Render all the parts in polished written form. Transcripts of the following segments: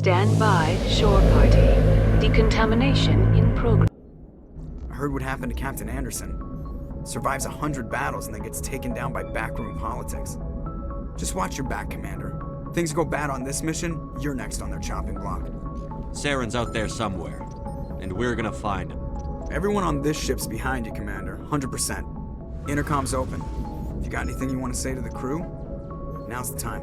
Stand by, shore party. Decontamination in progress. I heard what happened to Captain Anderson. Survives 100 battles and then gets taken down by backroom politics. Just watch your back, Commander. Things go bad on this mission, you're next on their chopping block. Saren's out there somewhere, and we're gonna find him. Everyone on this ship's behind you, Commander. 100%. Intercom's open. If you got anything you want to say to the crew, now's the time.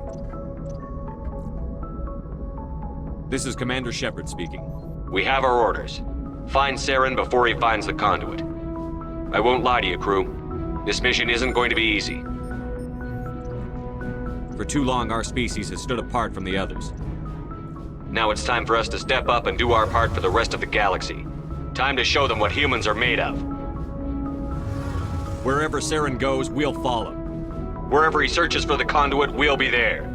This is Commander Shepard speaking. We have our orders. Find Saren before he finds the conduit. I won't lie to you, crew. This mission isn't going to be easy. For too long, our species has stood apart from the others. Now it's time for us to step up and do our part for the rest of the galaxy. Time to show them what humans are made of. Wherever Saren goes, we'll follow. Wherever he searches for the conduit, we'll be there.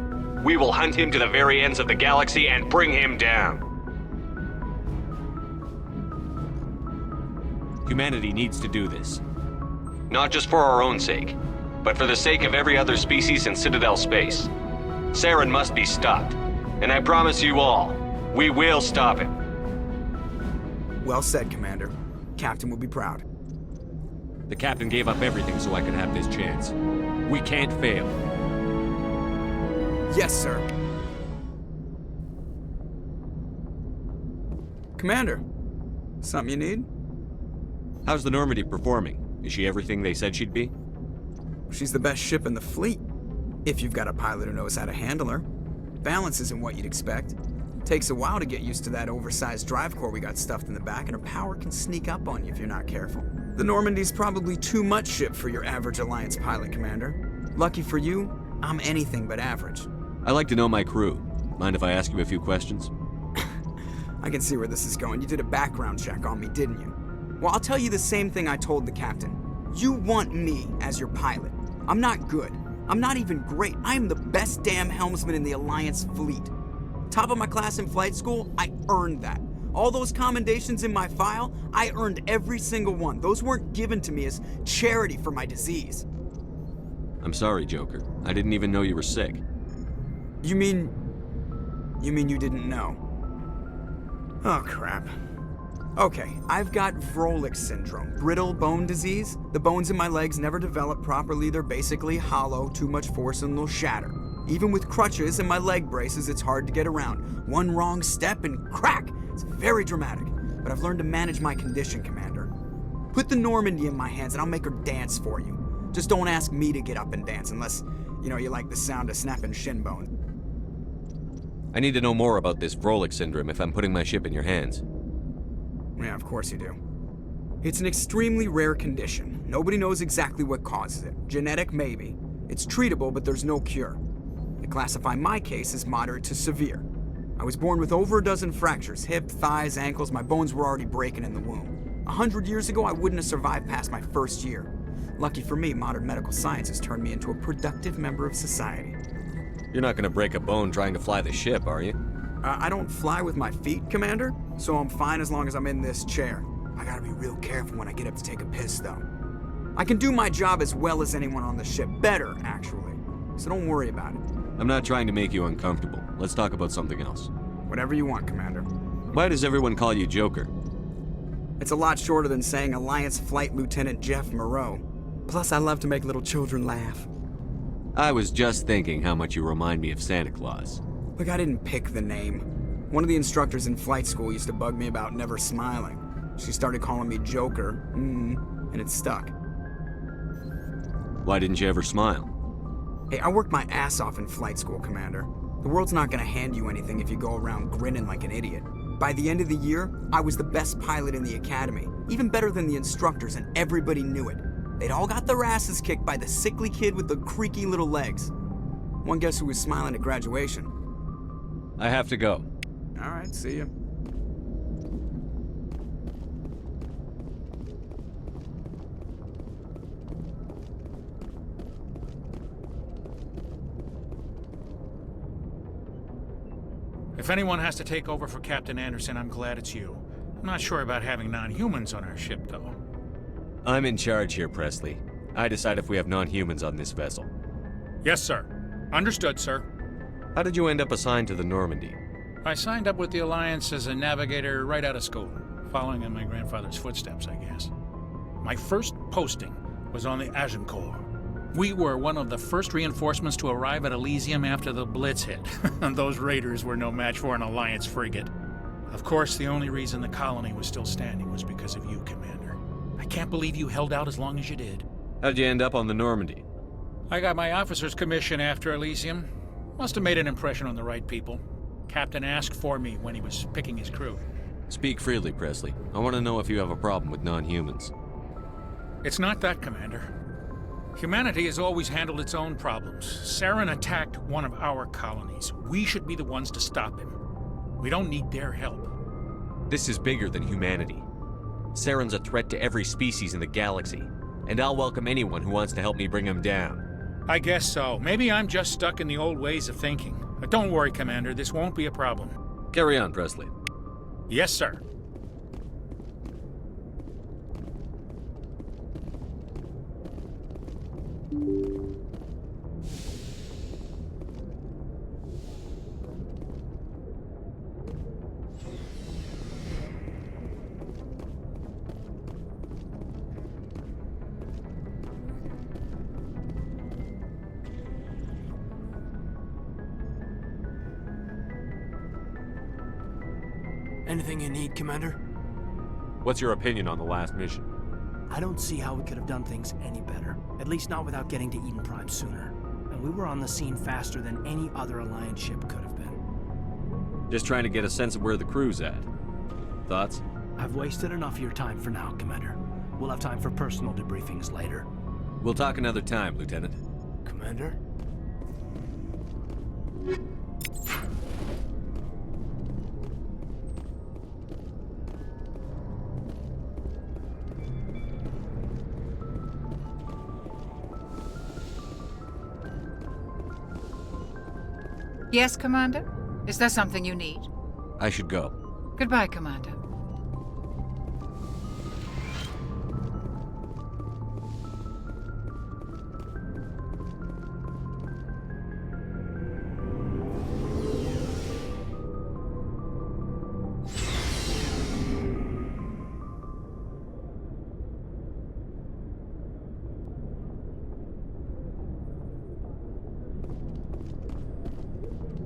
We will hunt him to the very ends of the galaxy and bring him down. Humanity needs to do this. Not just for our own sake, but for the sake of every other species in Citadel space. Saren must be stopped. And I promise you all, we will stop him. Well said, Commander. Captain will be proud. The captain gave up everything so I could have this chance. We can't fail. Yes, sir. Commander, something you need? How's the Normandy performing? Is she everything they said she'd be? She's the best ship in the fleet, if you've got a pilot who knows how to handle her. Balance isn't what you'd expect. Takes a while to get used to that oversized drive core we got stuffed in the back, and her power can sneak up on you if you're not careful. The Normandy's probably too much ship for your average Alliance pilot, Commander. Lucky for you, I'm anything but average. I like to know my crew. Mind if I ask you a few questions? I can see where this is going. You did a background check on me, didn't you? Well, I'll tell you the same thing I told the captain. You want me as your pilot. I'm not good. I'm not even great. I am the best damn helmsman in the Alliance fleet. Top of my class in flight school, I earned that. All those commendations in my file, I earned every single one. Those weren't given to me as charity for my disease. I'm sorry, Joker. I didn't even know you were sick. You mean you didn't know? Oh, crap. Okay, I've got Vrolik syndrome, brittle bone disease. The bones in my legs never develop properly. They're basically hollow, too much force and they'll shatter. Even with crutches and my leg braces, it's hard to get around. One wrong step and crack! It's very dramatic, but I've learned to manage my condition, Commander. Put the Normandy in my hands and I'll make her dance for you. Just don't ask me to get up and dance unless, you like the sound of snapping shin bones. I need to know more about this Vrolik syndrome if I'm putting my ship in your hands. Yeah, of course you do. It's an extremely rare condition. Nobody knows exactly what causes it. Genetic, maybe. It's treatable, but there's no cure. They classify my case as moderate to severe. I was born with over a dozen fractures, hip, thighs, ankles. My bones were already breaking in the womb. 100 years ago, I wouldn't have survived past my first year. Lucky for me, modern medical science has turned me into a productive member of society. You're not gonna break a bone trying to fly the ship, are you? I don't fly with my feet, Commander, so I'm fine as long as I'm in this chair. I gotta be real careful when I get up to take a piss, though. I can do my job as well as anyone on the ship. Better, actually. So don't worry about it. I'm not trying to make you uncomfortable. Let's talk about something else. Whatever you want, Commander. Why does everyone call you Joker? It's a lot shorter than saying Alliance Flight Lieutenant Jeff Moreau. Plus, I love to make little children laugh. I was just thinking how much you remind me of Santa Claus. Look, I didn't pick the name. One of the instructors in flight school used to bug me about never smiling. She started calling me Joker, and it stuck. Why didn't you ever smile? Hey, I worked my ass off in flight school, Commander. The world's not gonna hand you anything if you go around grinning like an idiot. By the end of the year, I was the best pilot in the academy, even better than the instructors, and everybody knew it. They'd all got their asses kicked by the sickly kid with the creaky little legs. One guess who was smiling at graduation? I have to go. All right, see ya. If anyone has to take over for Captain Anderson, I'm glad it's you. I'm not sure about having non-humans on our ship, though. I'm in charge here, Presley. I decide if we have non-humans on this vessel. Yes, sir. Understood, sir. How did you end up assigned to the Normandy? I signed up with the Alliance as a navigator right out of school, following in my grandfather's footsteps, I guess. My first posting was on the Agincourt. We were one of the first reinforcements to arrive at Elysium after the Blitz hit, and those raiders were no match for an Alliance frigate. Of course, the only reason the colony was still standing was because of you, Commander. I can't believe you held out as long as you did. How'd you end up on the Normandy? I got my officer's commission after Elysium. Must have made an impression on the right people. Captain asked for me when he was picking his crew. Speak freely, Presley. I want to know if you have a problem with non-humans. It's not that, Commander. Humanity has always handled its own problems. Saren attacked one of our colonies. We should be the ones to stop him. We don't need their help. This is bigger than humanity. Saren's a threat to every species in the galaxy, and I'll welcome anyone who wants to help me bring him down. I guess so. Maybe I'm just stuck in the old ways of thinking. But don't worry, Commander. This won't be a problem. Carry on, Presley. Yes, sir. Anything you need, Commander? What's your opinion on the last mission? I don't see how we could have done things any better. At least not without getting to Eden Prime sooner. And we were on the scene faster than any other Alliance ship could have been. Just trying to get a sense of where the crew's at. Thoughts? I've wasted enough of your time for now, Commander. We'll have time for personal debriefings later. We'll talk another time, Lieutenant. Commander? Yes, Commander? Is there something you need? I should go. Goodbye, Commander.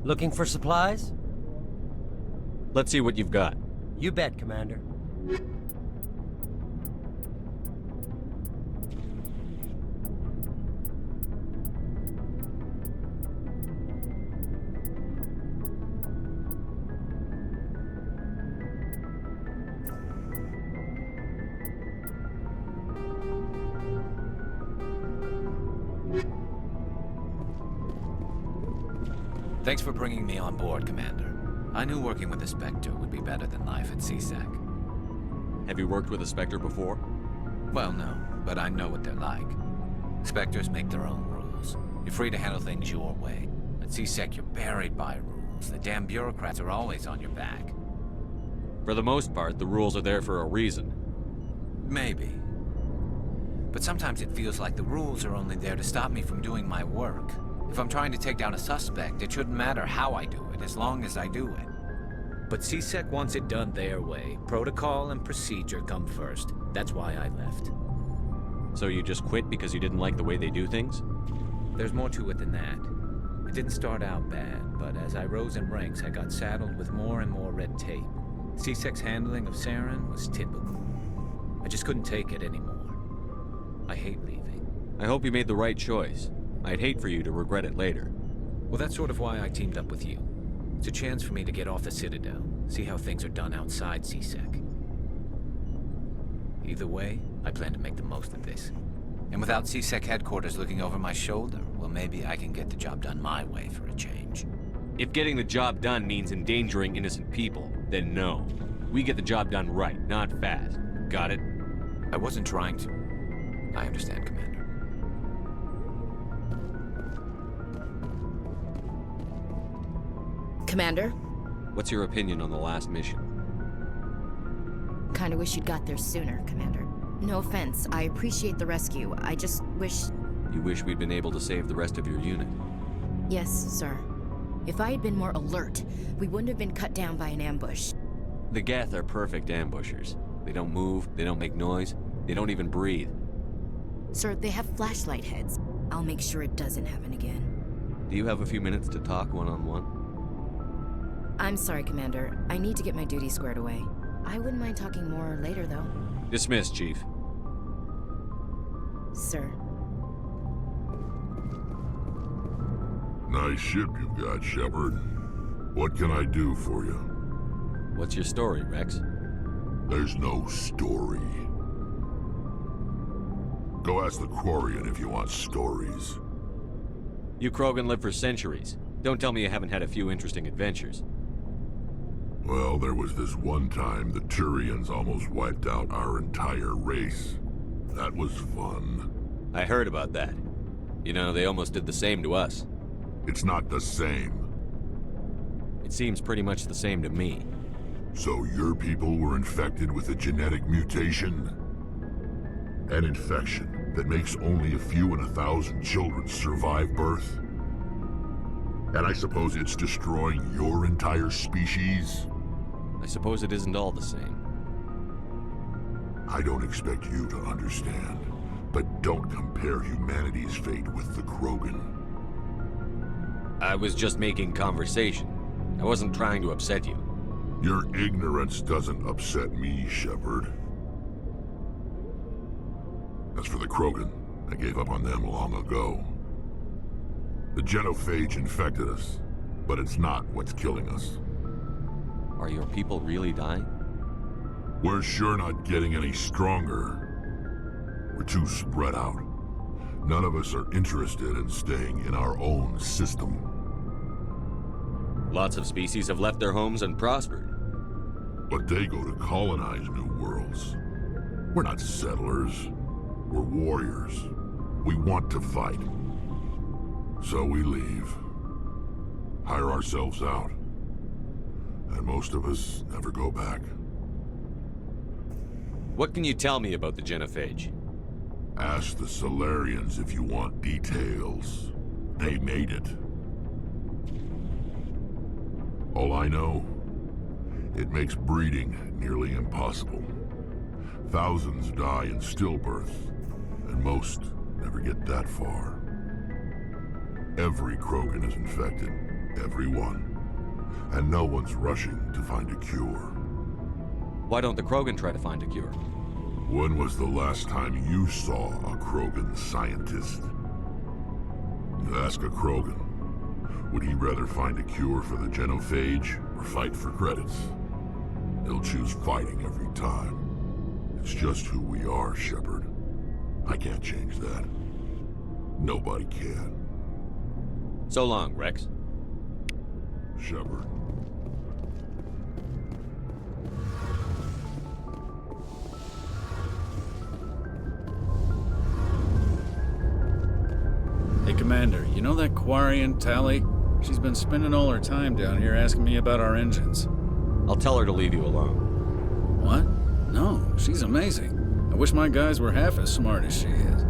Looking for supplies? Let's see what you've got. You bet, Commander. Thanks for bringing me on board, Commander. I knew working with a Spectre would be better than life at CSEC. Have you worked with a Spectre before? Well, no, but I know what they're like. Spectres make their own rules. You're free to handle things your way. At CSEC, you're buried by rules. The damn bureaucrats are always on your back. For the most part, the rules are there for a reason. Maybe. But sometimes it feels like the rules are only there to stop me from doing my work. If I'm trying to take down a suspect, it shouldn't matter how I do it, as long as I do it. But CSEC wants it done their way. Protocol and procedure come first. That's why I left. So you just quit because you didn't like the way they do things? There's more to it than that. It didn't start out bad, but as I rose in ranks, I got saddled with more and more red tape. CSEC's handling of Saren was typical. I just couldn't take it anymore. I hate leaving. I hope you made the right choice. I'd hate for you to regret it later. Well, that's sort of why I teamed up with you. It's a chance for me to get off the Citadel, see how things are done outside CSEC. Either way, I plan to make the most of this. And without CSEC headquarters looking over my shoulder, well, maybe I can get the job done my way for a change. If getting the job done means endangering innocent people, then no. We get the job done right, not fast. Got it? I wasn't trying to. I understand, Commander. Commander? What's your opinion on the last mission? Kinda wish you'd got there sooner, Commander. No offense, I appreciate the rescue. I just wish... You wish we'd been able to save the rest of your unit? Yes, sir. If I had been more alert, we wouldn't have been cut down by an ambush. The Geth are perfect ambushers. They don't move, they don't make noise, they don't even breathe. Sir, they have flashlight heads. I'll make sure it doesn't happen again. Do you have a few minutes to talk one-on-one? I'm sorry, Commander. I need to get my duty squared away. I wouldn't mind talking more later, though. Dismissed, Chief. Sir. Nice ship you've got, Shepard. What can I do for you? What's your story, Rex? There's no story. Go ask the Quarian if you want stories. You Krogan lived for centuries. Don't tell me you haven't had a few interesting adventures. Well, there was this one time the Turians almost wiped out our entire race. That was fun. I heard about that. You know, they almost did the same to us. It's not the same. It seems pretty much the same to me. So your people were infected with a genetic mutation? An infection that makes only a few in 1,000 children survive birth? And I suppose it's destroying your entire species? I suppose it isn't all the same. I don't expect you to understand, but don't compare humanity's fate with the Krogan. I was just making conversation. I wasn't trying to upset you. Your ignorance doesn't upset me, Shepard. As for the Krogan, I gave up on them long ago. The genophage infected us, but it's not what's killing us. Are your people really dying? We're sure not getting any stronger. We're too spread out. None of us are interested in staying in our own system. Lots of species have left their homes and prospered. But they go to colonize new worlds. We're not settlers. We're warriors. We want to fight. So we leave. Hire ourselves out. And most of us never go back. What can you tell me about the genophage? Ask the Solarians if you want details. They made it. All I know, it makes breeding nearly impossible. Thousands die in stillbirth, and most never get that far. Every Krogan is infected, every one. And no one's rushing to find a cure. Why don't the Krogan try to find a cure? When was the last time you saw a Krogan scientist? You ask a Krogan, would he rather find a cure for the genophage or fight for credits? He'll choose fighting every time. It's just who we are, Shepard. I can't change that. Nobody can. So long, Rex. Shepard. Hey, Commander, you know that Quarian, Tally? She's been spending all her time down here asking me about our engines. I'll tell her to leave you alone. What? No, she's amazing. I wish my guys were half as smart as she is.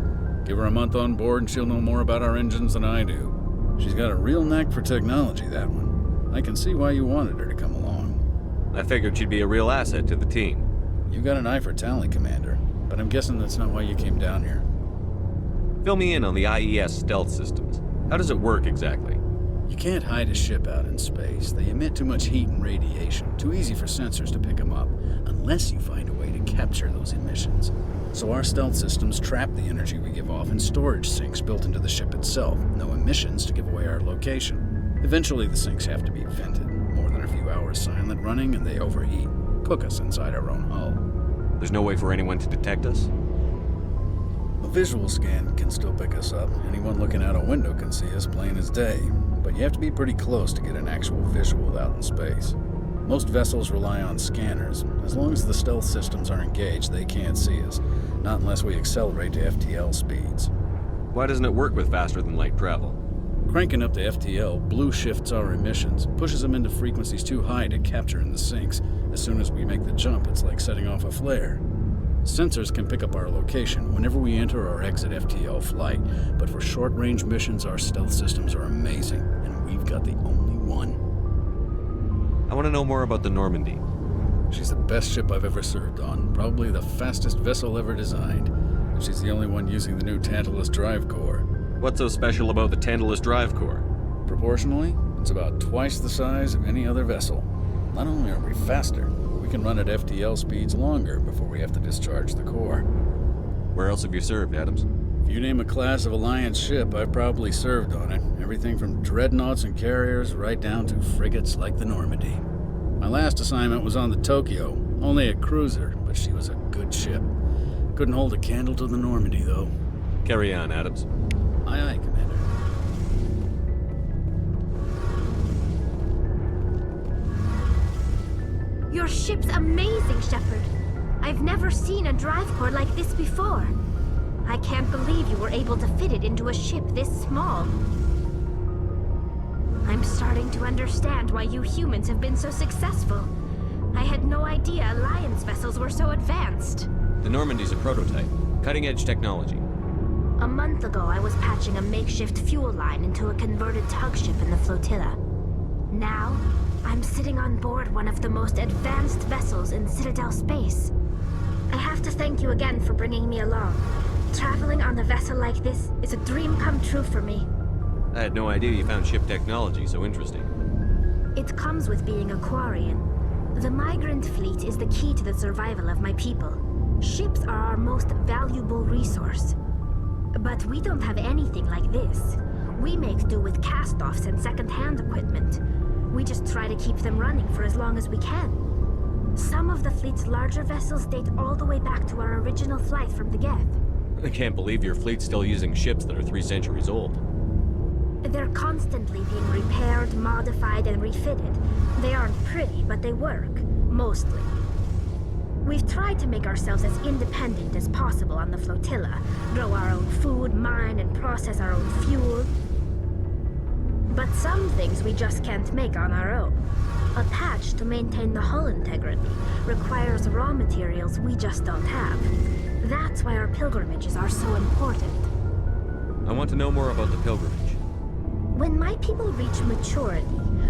Give her a month on board and she'll know more about our engines than I do. She's got a real knack for technology, that one. I can see why you wanted her to come along. I figured she'd be a real asset to the team. You got an eye for Tally, Commander, but I'm guessing that's not why you came down here. Fill me in on the IES stealth systems. How does it work exactly? You can't hide a ship out in space. They emit too much heat and radiation, too easy for sensors to pick them up, unless you find a way to capture those emissions. So our stealth systems trap the energy we give off in storage sinks built into the ship itself. No emissions to give away our location. Eventually the sinks have to be vented. More than a few hours silent running and they overheat. Cook us inside our own hull. There's no way for anyone to detect us? A visual scan can still pick us up. Anyone looking out a window can see us plain as day. But you have to be pretty close to get an actual visual out in space. Most vessels rely on scanners. As long as the stealth systems are engaged, they can't see us. Not unless we accelerate to FTL speeds. Why doesn't it work with faster-than-light travel? Cranking up to FTL blue shifts our emissions, pushes them into frequencies too high to capture in the sinks. As soon as we make the jump, it's like setting off a flare. Sensors can pick up our location whenever we enter or exit FTL flight, but for short-range missions, our stealth systems are amazing, and we've got the only one. I want to know more about the Normandy. She's the best ship I've ever served on, probably the fastest vessel ever designed. And she's the only one using the new Tantalus drive core. What's so special about the Tantalus drive core? Proportionally, it's about twice the size of any other vessel. Not only are we faster, but we can run at FTL speeds longer before we have to discharge the core. Where else have you served, Adams? If you name a class of Alliance ship, I've probably served on it. Everything from dreadnoughts and carriers right down to frigates like the Normandy. My last assignment was on the Tokyo, only a cruiser, but she was a good ship. Couldn't hold a candle to the Normandy, though. Carry on, Adams. Aye, aye, Commander. Your ship's amazing, Shepard. I've never seen a drive core like this before. I can't believe you were able to fit it into a ship this small. I'm starting to understand why you humans have been so successful. I had no idea Alliance vessels were so advanced. The Normandy's a prototype. Cutting-edge technology. A month ago, I was patching a makeshift fuel line into a converted tug ship in the flotilla. Now, I'm sitting on board one of the most advanced vessels in Citadel space. I have to thank you again for bringing me along. Traveling on a vessel like this is a dream come true for me. I had no idea you found ship technology so interesting. It comes with being a Quarian. The migrant fleet is the key to the survival of my people. Ships are our most valuable resource. But we don't have anything like this. We make do with cast-offs and second-hand equipment. We just try to keep them running for as long as we can. Some of the fleet's larger vessels date all the way back to our original flight from the Geth. I can't believe your fleet's still using ships that are 3 centuries old. They're constantly being repaired, modified, and refitted. They aren't pretty, but they work. Mostly. We've tried to make ourselves as independent as possible on the flotilla. Grow our own food, mine, and process our own fuel. But some things we just can't make on our own. A patch to maintain the hull integrity requires raw materials we just don't have. That's why our pilgrimages are so important. I want to know more about the pilgrimage. When my people reach maturity,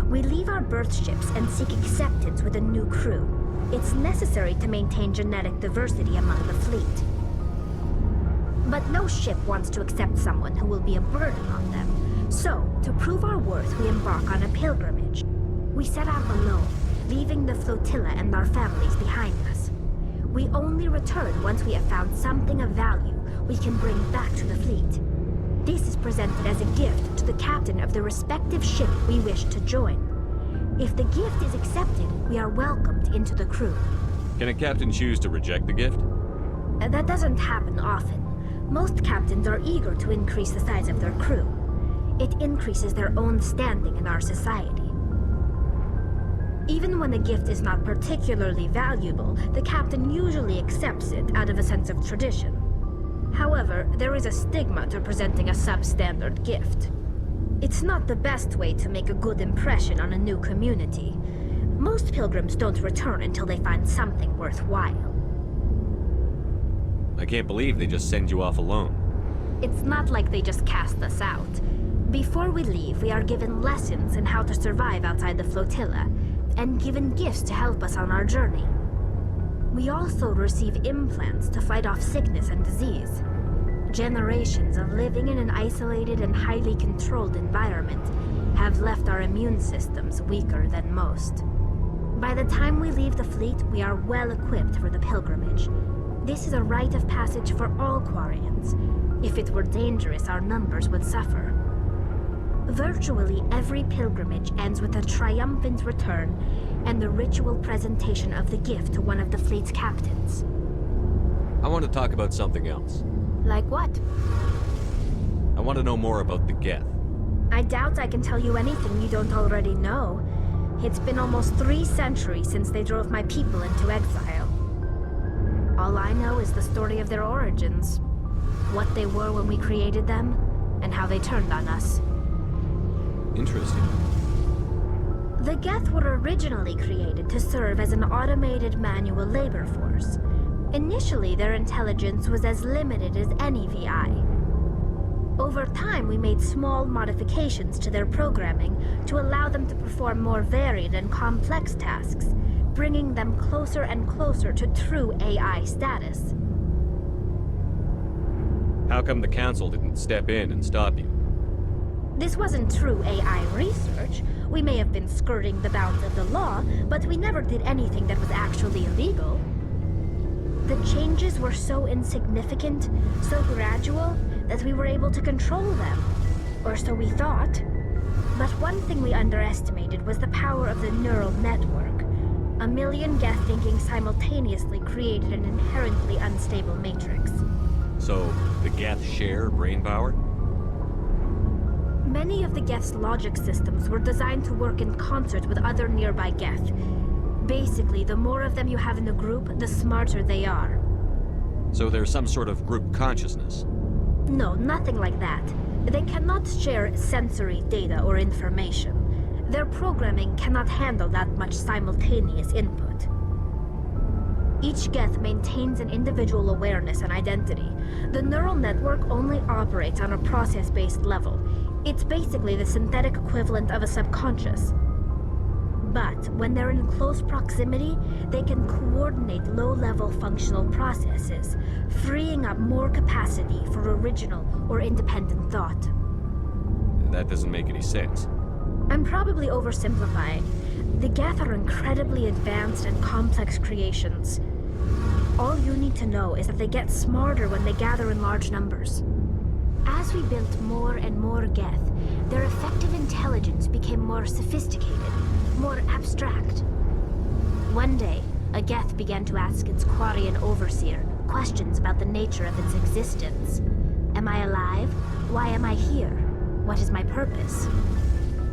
we leave our birth ships and seek acceptance with a new crew. It's necessary to maintain genetic diversity among the fleet. But no ship wants to accept someone who will be a burden on them. So, to prove our worth, we embark on a pilgrimage. We set out alone, leaving the flotilla and our families behind us. We only return once we have found something of value we can bring back to the fleet. This is presented as a gift to the captain of the respective ship we wish to join. If the gift is accepted, we are welcomed into the crew. Can a captain choose to reject the gift? That doesn't happen often. Most captains are eager to increase the size of their crew. It increases their own standing in our society. Even when a gift is not particularly valuable, the captain usually accepts it out of a sense of tradition. However, there is a stigma to presenting a substandard gift. It's not the best way to make a good impression on a new community. Most pilgrims don't return until they find something worthwhile. I can't believe they just send you off alone. It's not like they just cast us out. Before we leave, we are given lessons in how to survive outside the flotilla, and given gifts to help us on our journey. We also receive implants to fight off sickness and disease. Generations of living in an isolated and highly controlled environment have left our immune systems weaker than most. By the time we leave the fleet, we are well equipped for the pilgrimage. This is a rite of passage for all Quarians. If it were dangerous, our numbers would suffer. Virtually every pilgrimage ends with a triumphant return and the ritual presentation of the gift to one of the fleet's captains. I want to talk about something else. Like what? I want to know more about the Geth. I doubt I can tell you anything you don't already know. It's been almost 3 centuries since they drove my people into exile. All I know is the story of their origins, what they were when we created them, and how they turned on us. Interesting. The Geth were originally created to serve as an automated manual labor force. Initially, their intelligence was as limited as any VI. Over time, we made small modifications to their programming to allow them to perform more varied and complex tasks, bringing them closer and closer to true AI status. How come the Council didn't step in and stop you? This wasn't true AI research. We may have been skirting the bounds of the law, but we never did anything that was actually illegal. The changes were so insignificant, so gradual, that we were able to control them. Or so we thought. But one thing we underestimated was the power of the neural network. A million Geth thinking simultaneously created an inherently unstable matrix. So, the Geth share brain power? Many of the Geth's logic systems were designed to work in concert with other nearby Geth. Basically, the more of them you have in the group, the smarter they are. So there's some sort of group consciousness? No, nothing like that. They cannot share sensory data or information. Their programming cannot handle that much simultaneous input. Each Geth maintains an individual awareness and identity. The neural network only operates on a process-based level. It's basically the synthetic equivalent of a subconscious. But when they're in close proximity, they can coordinate low-level functional processes, freeing up more capacity for original or independent thought. That doesn't make any sense. I'm probably oversimplifying. The Geth are incredibly advanced and complex creations. All you need to know is that they get smarter when they gather in large numbers. As we built more and more Geth, their effective intelligence became more sophisticated, more abstract. One day, a Geth began to ask its Quarian overseer questions about the nature of its existence. Am I alive? Why am I here? What is my purpose?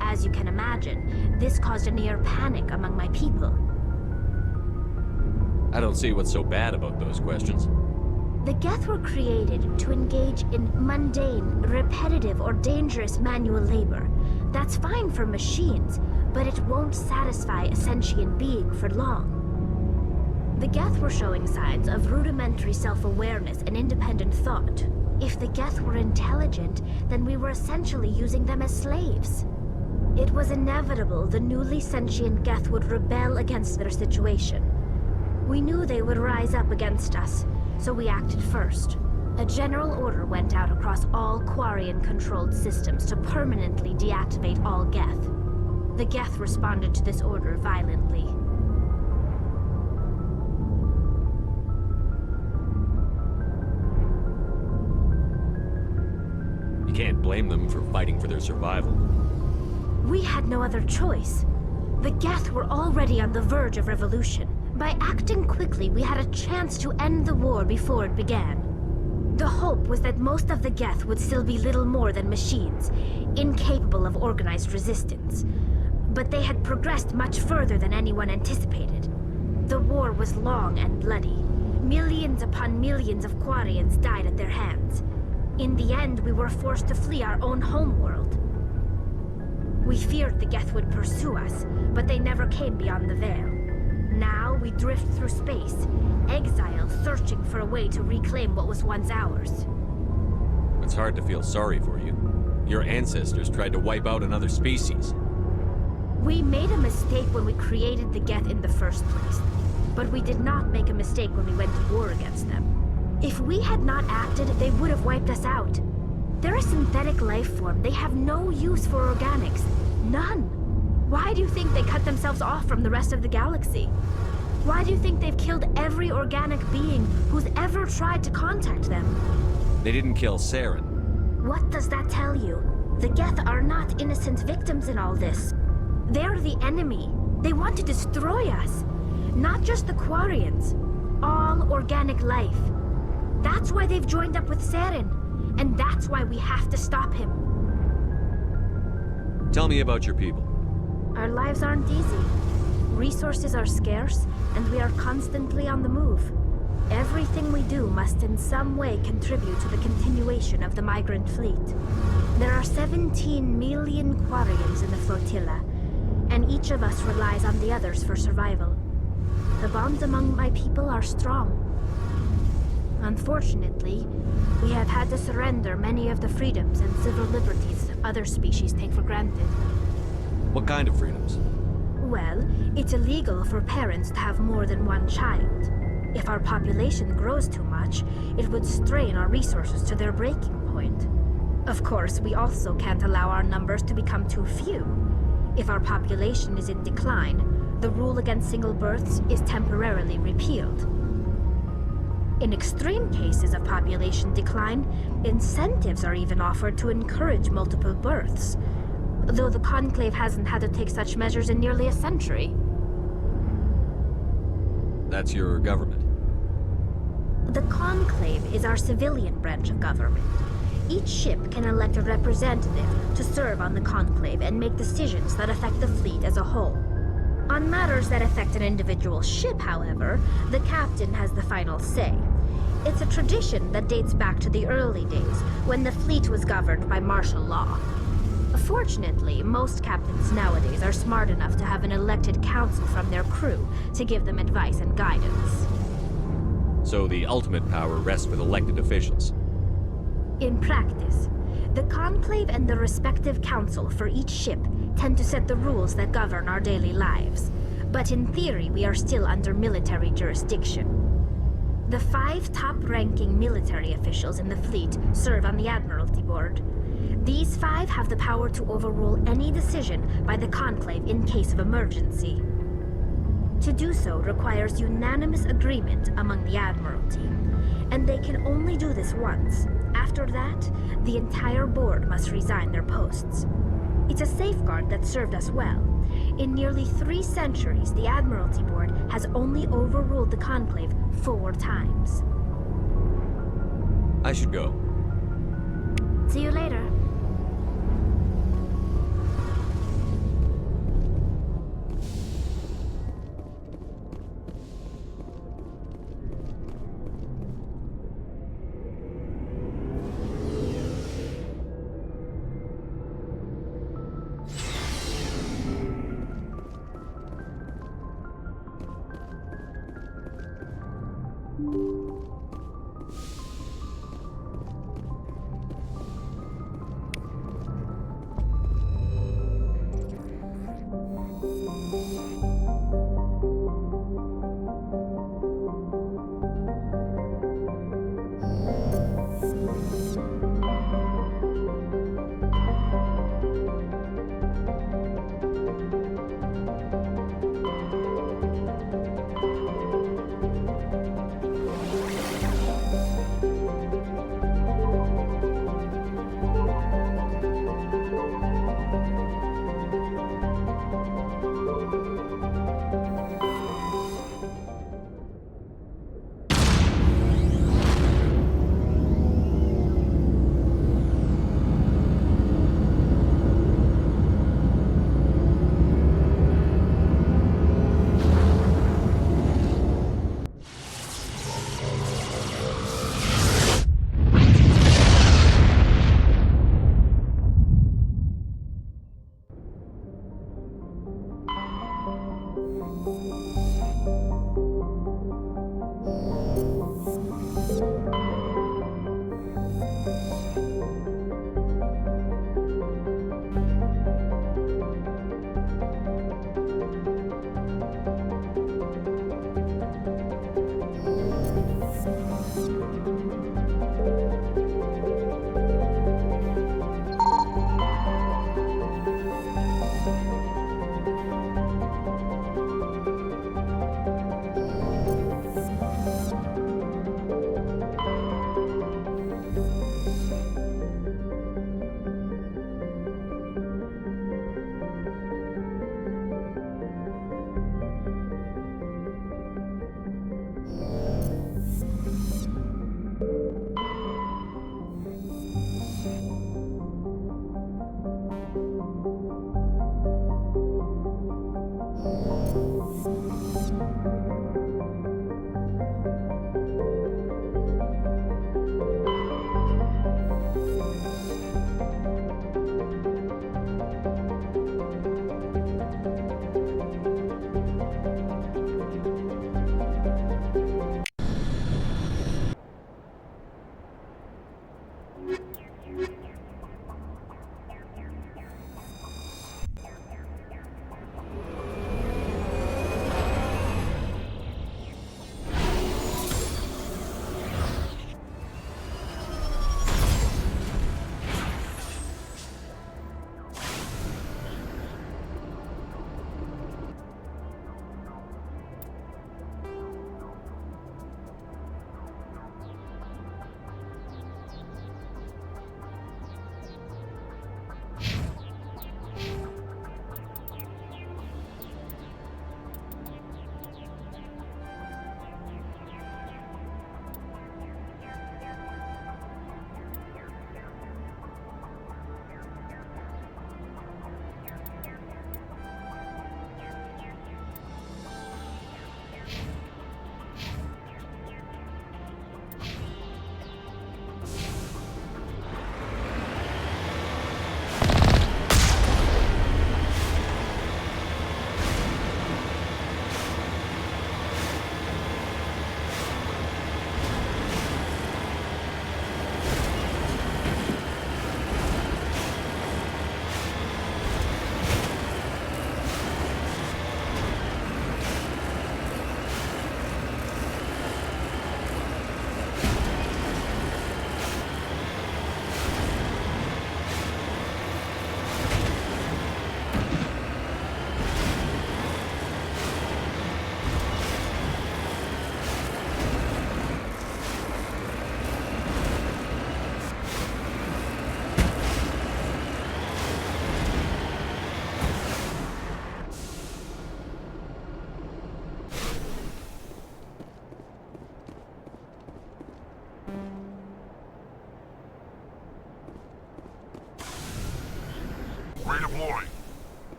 As you can imagine, this caused a near panic among my people. I don't see what's so bad about those questions. The Geth were created to engage in mundane, repetitive, or dangerous manual labor. That's fine for machines, but it won't satisfy a sentient being for long. The Geth were showing signs of rudimentary self-awareness and independent thought. If the Geth were intelligent, then we were essentially using them as slaves. It was inevitable the newly sentient Geth would rebel against their situation. We knew they would rise up against us, so we acted first. A general order went out across all Quarian-controlled systems to permanently deactivate all Geth. The Geth responded to this order violently. You can't blame them for fighting for their survival. We had no other choice. The Geth were already on the verge of revolution. By acting quickly, we had a chance to end the war before it began. The hope was that most of the Geth would still be little more than machines, incapable of organized resistance. But they had progressed much further than anyone anticipated. The war was long and bloody. Millions upon millions of Quarians died at their hands. In the end, we were forced to flee our own homeworld. We feared the Geth would pursue us, but they never came beyond the Veil. Now we drift through space, exile searching for a way to reclaim what was once ours. It's hard to feel sorry for you. Your ancestors tried to wipe out another species. We made a mistake when we created the Geth in the first place, but we did not make a mistake when we went to war against them. If we had not acted, they would have wiped us out. They're a synthetic life form. They have no use for organics. None. Why do you think they cut themselves off from the rest of the galaxy? Why do you think they've killed every organic being who's ever tried to contact them? They didn't kill Saren. What does that tell you? The Geth are not innocent victims in all this. They're the enemy. They want to destroy us. Not just the Quarians. All organic life. That's why they've joined up with Saren. And that's why we have to stop him. Tell me about your people. Our lives aren't easy. Resources are scarce, and we are constantly on the move. Everything we do must in some way contribute to the continuation of the migrant fleet. There are 17 million Quarians in the flotilla, and each of us relies on the others for survival. The bonds among my people are strong. Unfortunately, we have had to surrender many of the freedoms and civil liberties other species take for granted. What kind of freedoms? Well, it's illegal for parents to have more than one child. If our population grows too much, it would strain our resources to their breaking point. Of course, we also can't allow our numbers to become too few. If our population is in decline, the rule against single births is temporarily repealed. In extreme cases of population decline, incentives are even offered to encourage multiple births, though the Conclave hasn't had to take such measures in nearly a century. That's your government? The Conclave is our civilian branch of government. Each ship can elect a representative to serve on the Conclave and make decisions that affect the fleet as a whole. On matters that affect an individual ship, however, the captain has the final say. It's a tradition that dates back to the early days, when the fleet was governed by martial law. Fortunately, most captains nowadays are smart enough to have an elected council from their crew to give them advice and guidance. So the ultimate power rests with elected officials. In practice, the Conclave and the respective council for each ship tend to set the rules that govern our daily lives. But in theory, we are still under military jurisdiction. The 5 top-ranking military officials in the fleet serve on the Admiralty Board. These 5 have the power to overrule any decision by the Conclave in case of emergency. To do so requires unanimous agreement among the Admiralty, and they can only do this once. After that, the entire board must resign their posts. It's a safeguard that served us well. In nearly 3 centuries, the Admiralty Board has only overruled the Conclave 4 times. I should go. See you later.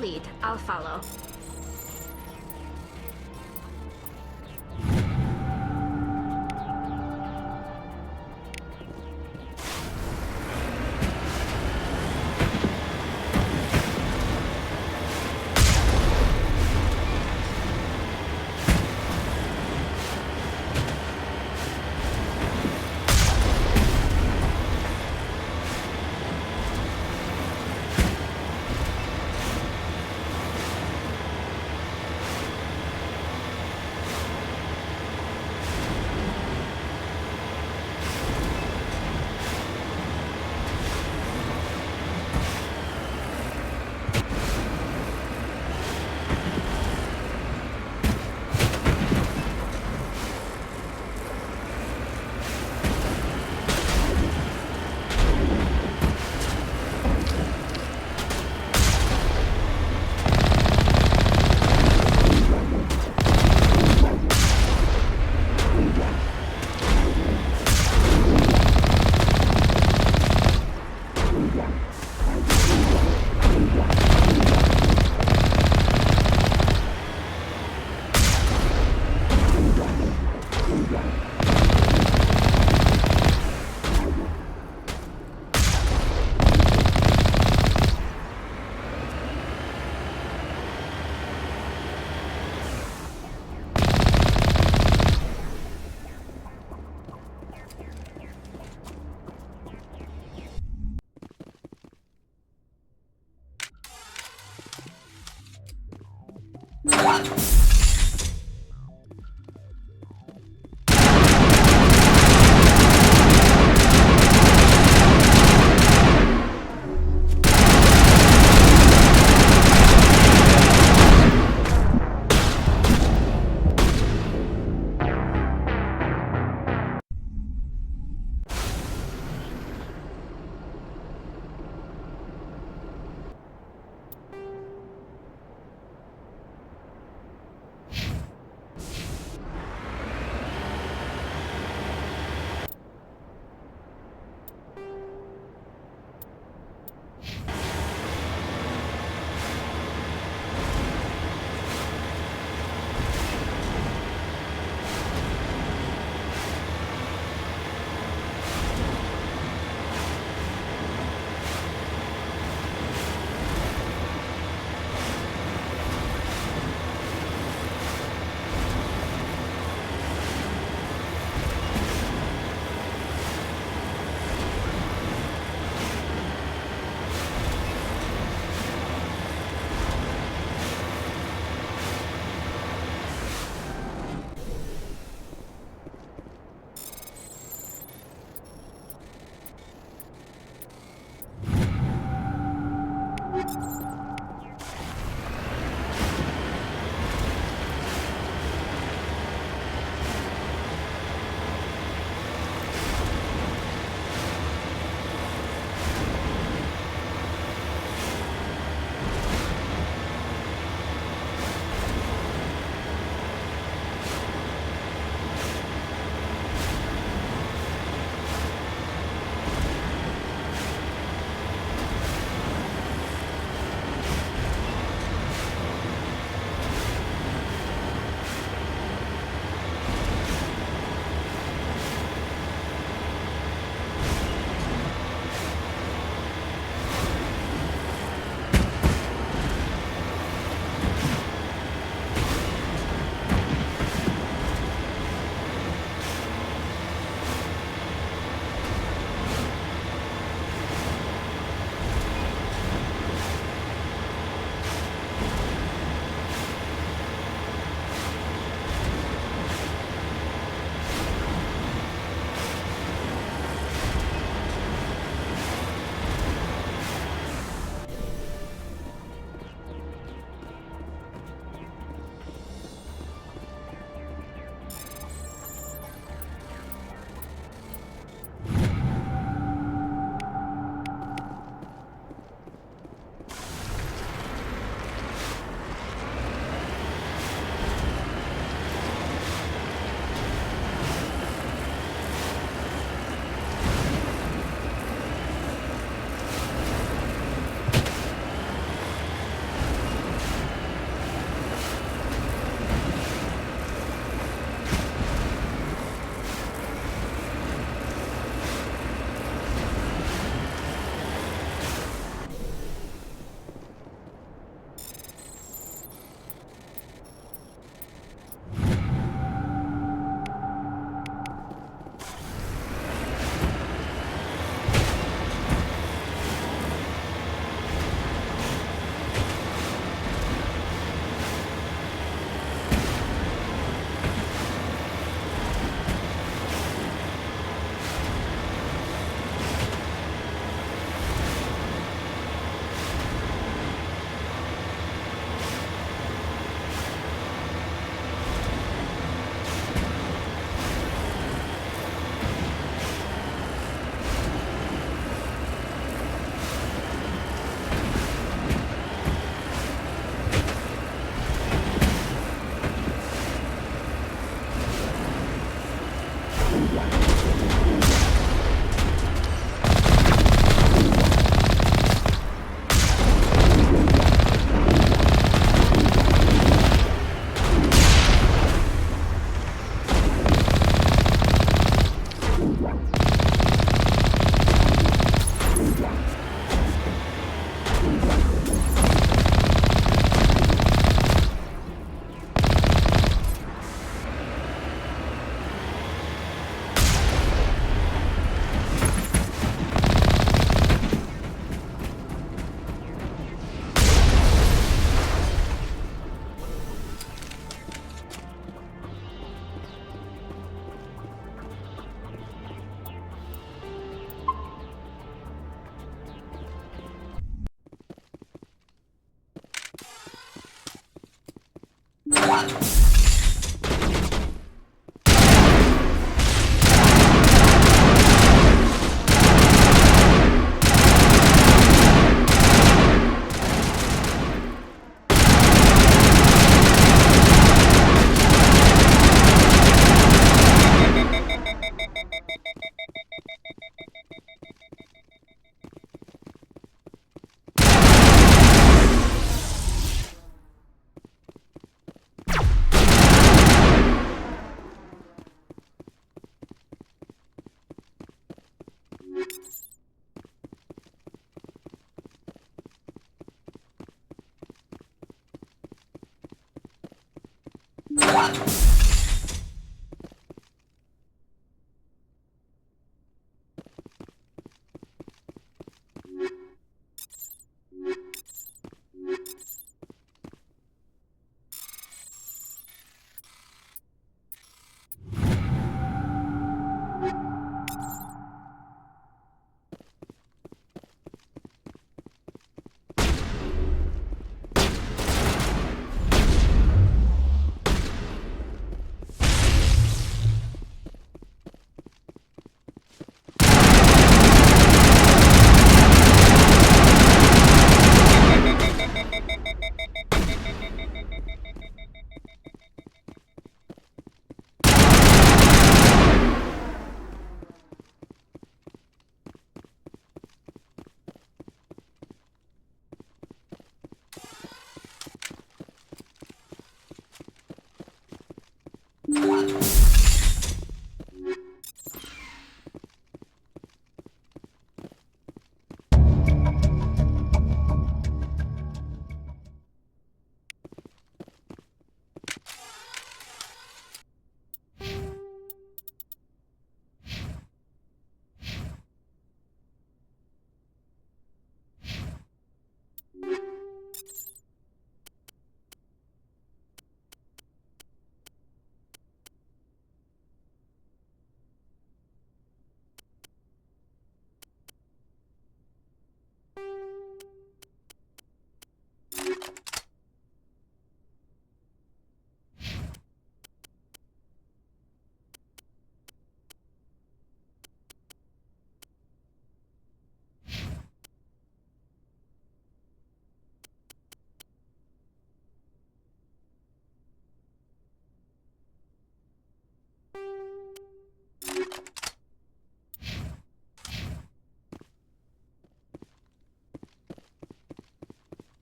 lead. I'll follow.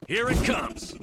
Here it comes!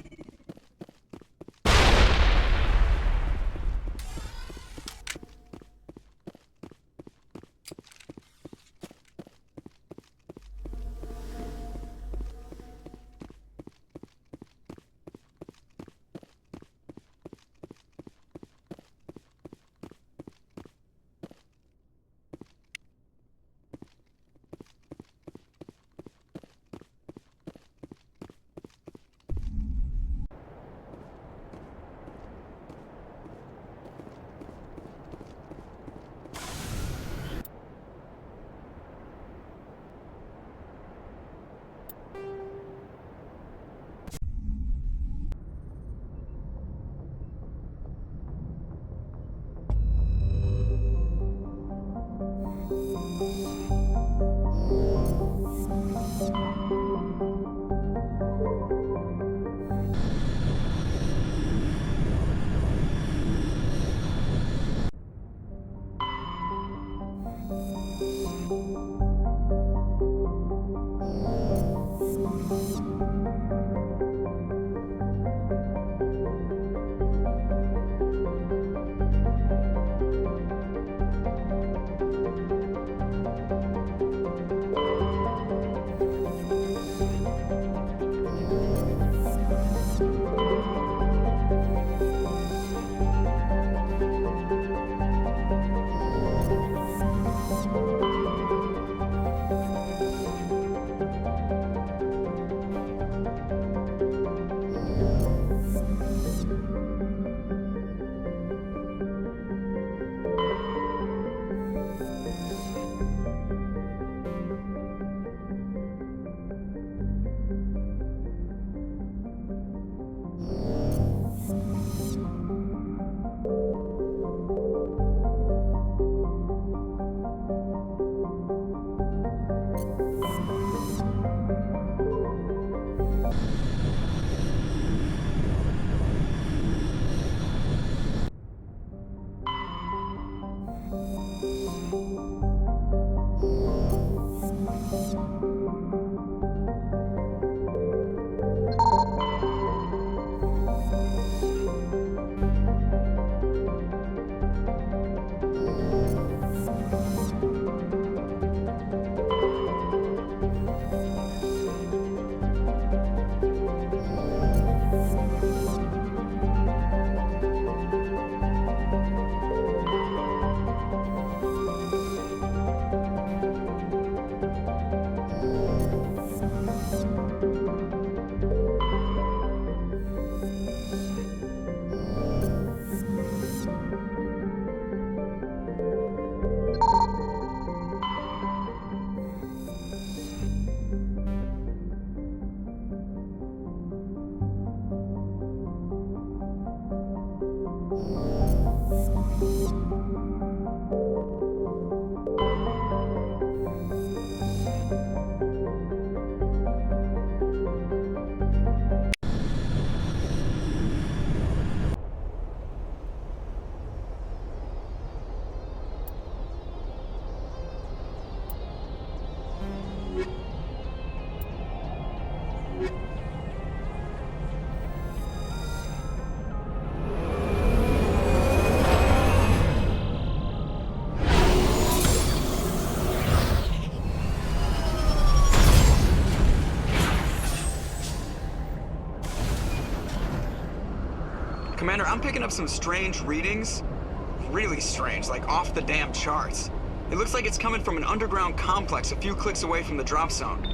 Commander, I'm picking up some strange readings. Really strange, like off the damn charts. It looks like it's coming from an underground complex a few clicks away from the drop zone.